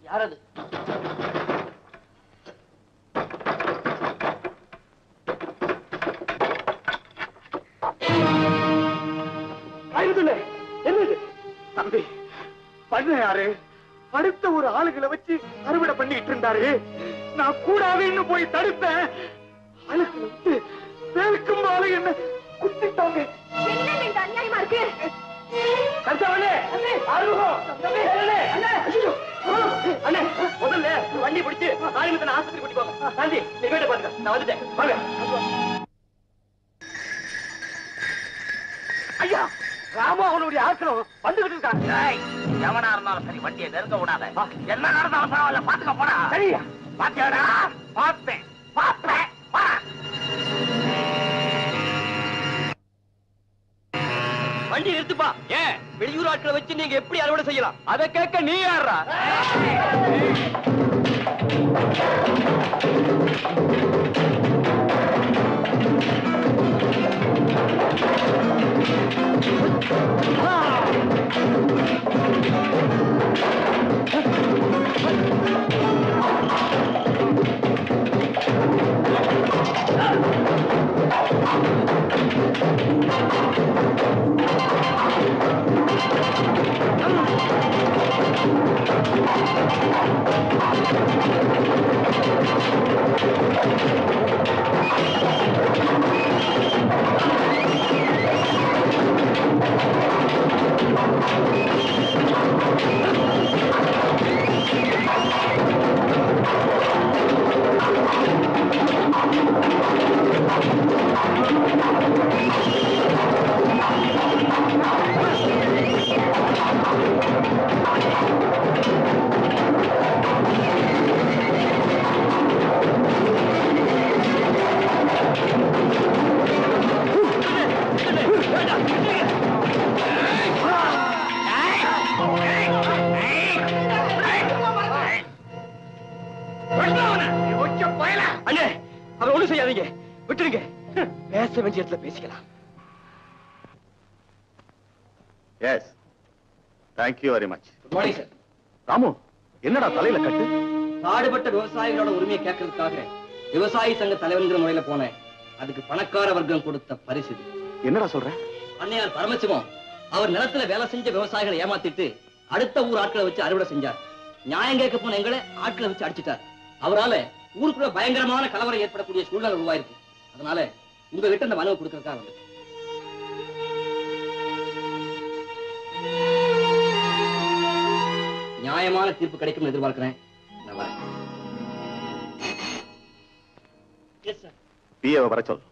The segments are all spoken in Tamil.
யாரது? என்னது தம்பி? பண்ணையாரு அடுத்த ஒரு ஆளுகளை வச்சு அறுவடை பண்ணிட்டு இருந்தாரு. நான் கூடாதுன்னு போய் தடுத்தேன். ஆளுகளை விட்டு வேலுக்கும் போல என்ன குத்திட்டாங்க. என்ன அநியாயமா இருக்கு? முதல்ல வண்டி பிடிச்சு ஆயுதத்தை ஆஸ்பத்திரி கூட்டி போங்க. காந்தி நீ வீட்டை பாத்துக்க, நான் வந்துட்டேன். ஐயா, ராமா அவனுடைய ஆசிரம் வந்துகிட்டு இருக்காங்க. எவனா இருந்தாலும் சரி வண்டியை நெருங்க விடாத. என்ன நடந்தாலும் பரவாயில்ல, பாத்துக்க போடா. சரியா? பாத்தியாடா? பார்த்தேன் பார்த்தேன். வண்டி நிறுத்துப்பா. ஏன் வெளியூர் ஆட்களை வச்சு நீங்க எப்படி அறுவடை செய்யலாம்? அதை கேட்க நீ யாரா? விட்டுருங்க, பேச வேண்டிய இடத்துல பேசிக்கலாம். Yes, thank you very much. Good morning sir. Ramu, என்னடா தலையில கட்டு? பாடுபட்ட விவசாயிகளோட உரிமையை கேட்கறதுக்காக விவசாயி சங்க தலைவன்கிற முறையில போனேன். அதுக்கு பணக்கார வர்க்கம் கொடுத்த பரிசு. என்னடா சொல்ற? அன்னையார் பரமசிவம் அவர் நிலத்துல வேலை செஞ்ச விவசாயிகளை ஏமாத்திட்டு அடுத்த ஊர் ஆட்களை வச்சு அறுவடை செஞ்சார். நியாயம் கேட்க போன எங்களை ஆட்களை வச்சு அடிச்சிட்டார். அவரால ஊருக்குள்ள பயங்கரமான கலவரம் ஏற்படக்கூடிய சூழ்நிலை உருவாயிருக்கு. அதனால உங்ககிட்ட இந்த மனுவை கொடுக்கறதுக்காக வந்து நியாயமான தீர்ப்பு கிடைக்கும் எதிர்பார்க்கிறேன். பிஏவை வர சொல்.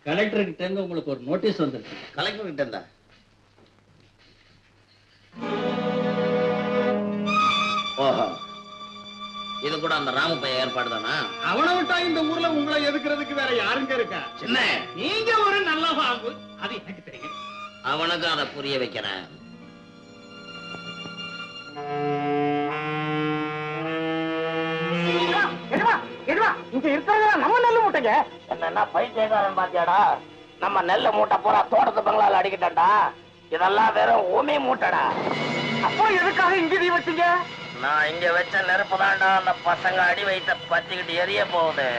கலெக்டர் கிட்ட இருந்து உங்களுக்கு ஒரு நோட்டீஸ் வந்திருக்கு. கலெக்டர் கிட்ட இருந்தா? ஓஹோ, இது கூட அந்த ராமு பையன் ஏற்பாடு தானா? அவனை விட்டா இந்த ஊர்ல உங்களை எதுக்குறதுக்கு வேற யாருங்க இருக்கா? சின்ன, நீங்க ஒரு நல்ல பாம்பு, அது எனக்கு தெரியும். அவனுக்கு அதை புரிய வைக்கிறேன். இங்க இருக்கிறதா நம்ம நெல்லு மூட்டைங்க. என்னன்னா பைத்தியக்காரன் பாத்தியாடா? நம்ம நெல்ல மூட்டை பூரா தோட்டத்து பங்களால அடிக்கிட்டா. இதெல்லாம் வெறும் ஊமி மூட்டைடா. அப்போ எதுக்காக இங்க நீ வச்சீங்க? நான் இங்க வச்ச நெருப்பு தாண்டா அந்த பசங்க அடி வைத்த பத்திக்கிட்டு எரிய போகுது.